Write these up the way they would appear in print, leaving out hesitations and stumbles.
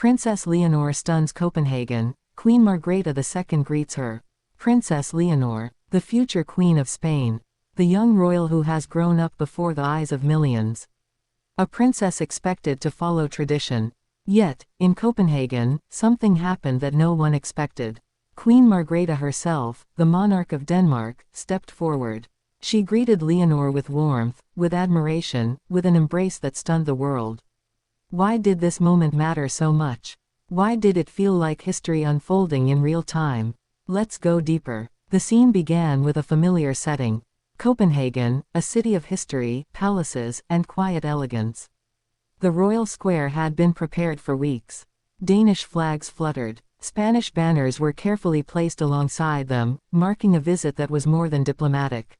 Princess Leonor stuns Copenhagen. Queen Margrethe II greets her. Princess Leonor, the future Queen of Spain. The young royal who has grown up before the eyes of millions. A princess expected to follow tradition. Yet, in Copenhagen, something happened that no one expected. Queen Margrethe herself, the monarch of Denmark, stepped forward. She greeted Leonor with warmth, with admiration, with an embrace that stunned the world. Why did this moment matter so much? Why did it feel like history unfolding in real time? Let's go deeper. The scene began with a familiar setting. Copenhagen, a city of history, palaces, and quiet elegance. The royal square had been prepared for weeks. Danish flags fluttered. Spanish banners were carefully placed alongside them, marking a visit that was more than diplomatic.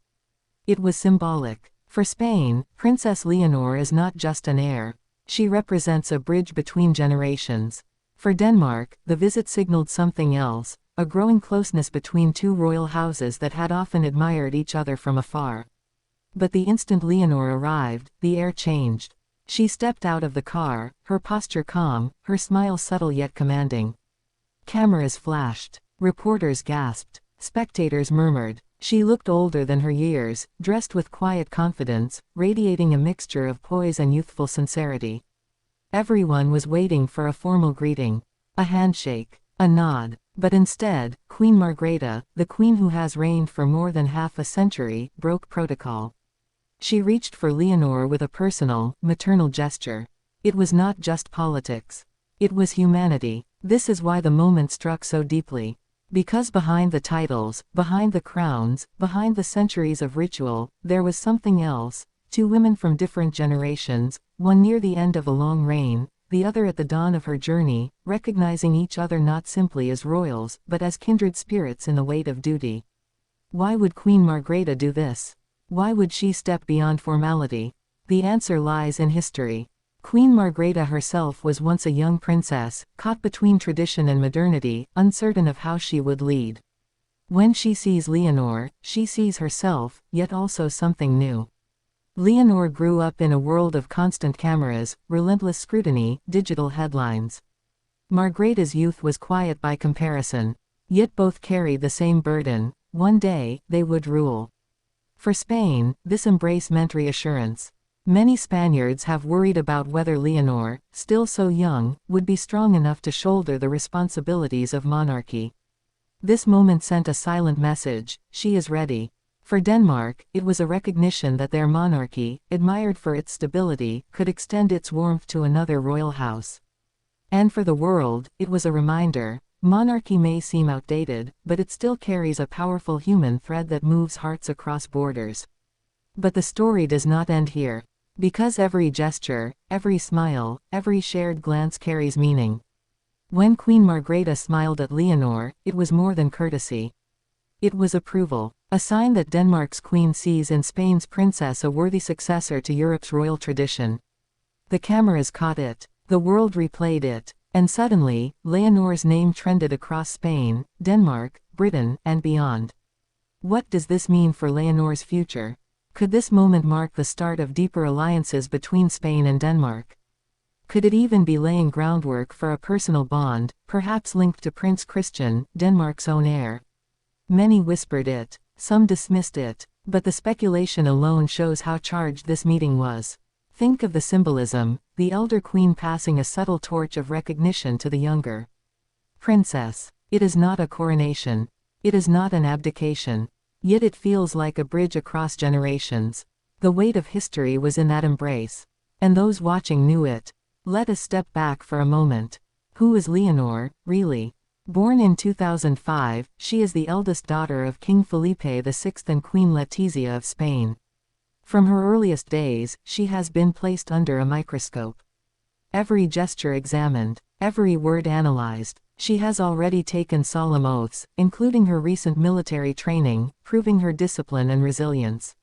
It was symbolic. For Spain, Princess Leonor is not just an heir. She represents a bridge between generations. For Denmark, the visit signaled something else, a growing closeness between two royal houses that had often admired each other from afar. But the instant Leonor arrived, the air changed. She stepped out of the car, her posture calm, her smile subtle yet commanding. Cameras flashed. Reporters gasped. Spectators murmured. She looked older than her years, dressed with quiet confidence, radiating a mixture of poise and youthful sincerity. Everyone was waiting for a formal greeting. A handshake. A nod. But instead, Queen Margrethe, the queen who has reigned for more than half a century, broke protocol. She reached for Leonor with a personal, maternal gesture. It was not just politics. It was humanity. This is why the moment struck so deeply. Because behind the titles, behind the crowns, behind the centuries of ritual, there was something else. Two women from different generations, one near the end of a long reign, the other at the dawn of her journey, recognizing each other not simply as royals, but as kindred spirits in the weight of duty. Why would Queen Margrethe do this? Why would she step beyond formality? The answer lies in history. Queen Margrethe herself was once a young princess, caught between tradition and modernity, uncertain of how she would lead. When she sees Leonor, she sees herself, yet also something new. Leonor grew up in a world of constant cameras, relentless scrutiny, digital headlines. Margrethe's youth was quiet by comparison. Yet both carried the same burden. One day, they would rule. For Spain, this embrace meant reassurance. Many Spaniards have worried about whether Leonor, still so young, would be strong enough to shoulder the responsibilities of monarchy. This moment sent a silent message: she is ready. For Denmark, it was a recognition that their monarchy, admired for its stability, could extend its warmth to another royal house. And for the world, it was a reminder: monarchy may seem outdated, but it still carries a powerful human thread that moves hearts across borders. But the story does not end here. Because every gesture, every smile, every shared glance carries meaning. When Queen Margrethe smiled at Leonor, it was more than courtesy. It was approval, a sign that Denmark's queen sees in Spain's princess a worthy successor to Europe's royal tradition. The cameras caught it, the world replayed it, and suddenly, Leonor's name trended across Spain, Denmark, Britain, and beyond. What does this mean for Leonor's future? Could this moment mark the start of deeper alliances between Spain and Denmark? Could it even be laying groundwork for a personal bond, perhaps linked to Prince Christian, Denmark's own heir? Many whispered it, some dismissed it, but the speculation alone shows how charged this meeting was. Think of the symbolism: the elder queen passing a subtle torch of recognition to the younger princess. It is not a coronation. It is not an abdication. Yet it feels like a bridge across generations. The weight of history was in that embrace. And those watching knew it. Let us step back for a moment. Who is Leonor, really? Born in 2005, she is the eldest daughter of King Felipe VI and Queen Letizia of Spain. From her earliest days, she has been placed under a microscope. Every gesture examined, every word analyzed. She has already taken solemn oaths, including her recent military training, proving her discipline and resilience.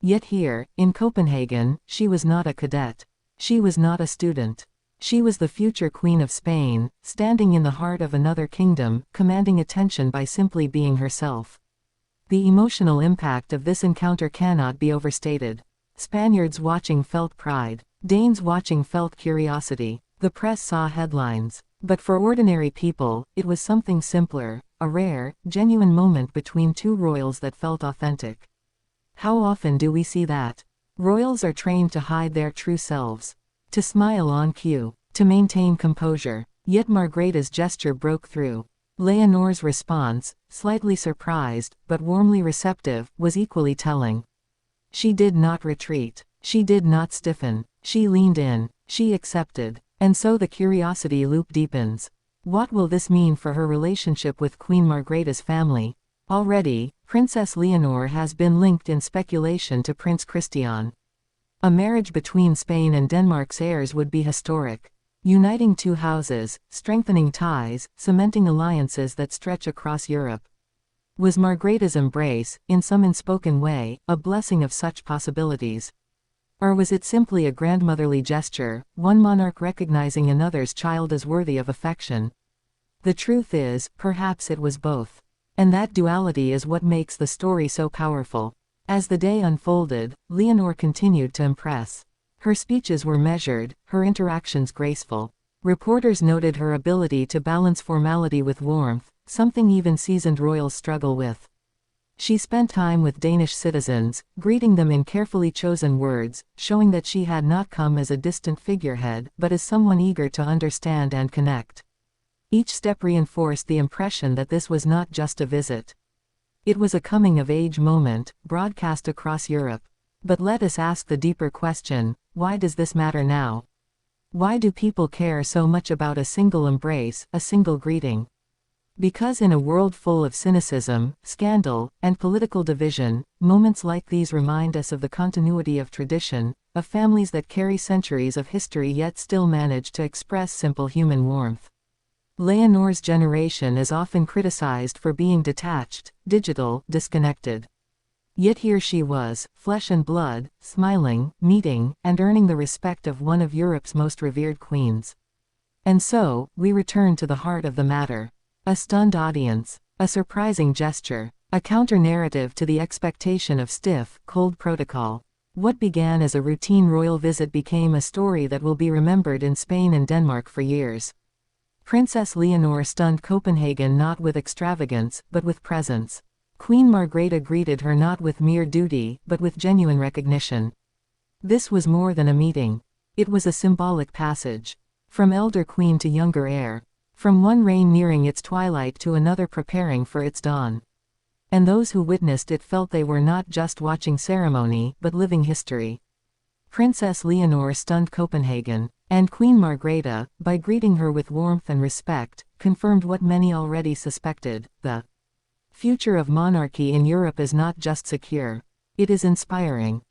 Yet here, in Copenhagen, she was not a cadet. She was not a student. She was the future Queen of Spain, standing in the heart of another kingdom, commanding attention by simply being herself. The emotional impact of this encounter cannot be overstated. Spaniards watching felt pride. Danes watching felt curiosity. The press saw headlines. But for ordinary people, it was something simpler, a rare, genuine moment between two royals that felt authentic. How often do we see that? Royals are trained to hide their true selves, to smile on cue, to maintain composure. Yet Margrethe's gesture broke through. Leonor's response, slightly surprised, but warmly receptive, was equally telling. She did not retreat. She did not stiffen. She leaned in. She accepted. And so the curiosity loop deepens. What will this mean for her relationship with Queen Margrethe's family? Already, Princess Leonor has been linked in speculation to Prince Christian. A marriage between Spain and Denmark's heirs would be historic, uniting two houses, strengthening ties, cementing alliances that stretch across Europe. Was Margrethe's embrace, in some unspoken way, a blessing of such possibilities? Or was it simply a grandmotherly gesture, one monarch recognizing another's child as worthy of affection? The truth is, perhaps it was both. And that duality is what makes the story so powerful. As the day unfolded, Leonor continued to impress. Her speeches were measured, her interactions graceful. Reporters noted her ability to balance formality with warmth, something even seasoned royals struggle with. She spent time with Danish citizens, greeting them in carefully chosen words, showing that she had not come as a distant figurehead, but as someone eager to understand and connect. Each step reinforced the impression that this was not just a visit. It was a coming-of-age moment, broadcast across Europe. But let us ask the deeper question, why does this matter now? Why do people care so much about a single embrace, a single greeting? Because in a world full of cynicism, scandal, and political division, moments like these remind us of the continuity of tradition, of families that carry centuries of history yet still manage to express simple human warmth. Leonor's generation is often criticized for being detached, digital, disconnected. Yet here she was, flesh and blood, smiling, meeting, and earning the respect of one of Europe's most revered queens. And so, we return to the heart of the matter. A stunned audience, a surprising gesture, a counter-narrative to the expectation of stiff, cold protocol. What began as a routine royal visit became a story that will be remembered in Spain and Denmark for years. Princess Leonor stunned Copenhagen not with extravagance, but with presence. Queen Margrethe greeted her not with mere duty, but with genuine recognition. This was more than a meeting. It was a symbolic passage. From elder queen to younger heir. From one reign nearing its twilight to another preparing for its dawn. And those who witnessed it felt they were not just watching ceremony, but living history. Princess Leonor stunned Copenhagen, and Queen Margrethe, by greeting her with warmth and respect, confirmed what many already suspected: the future of monarchy in Europe is not just secure. It is inspiring.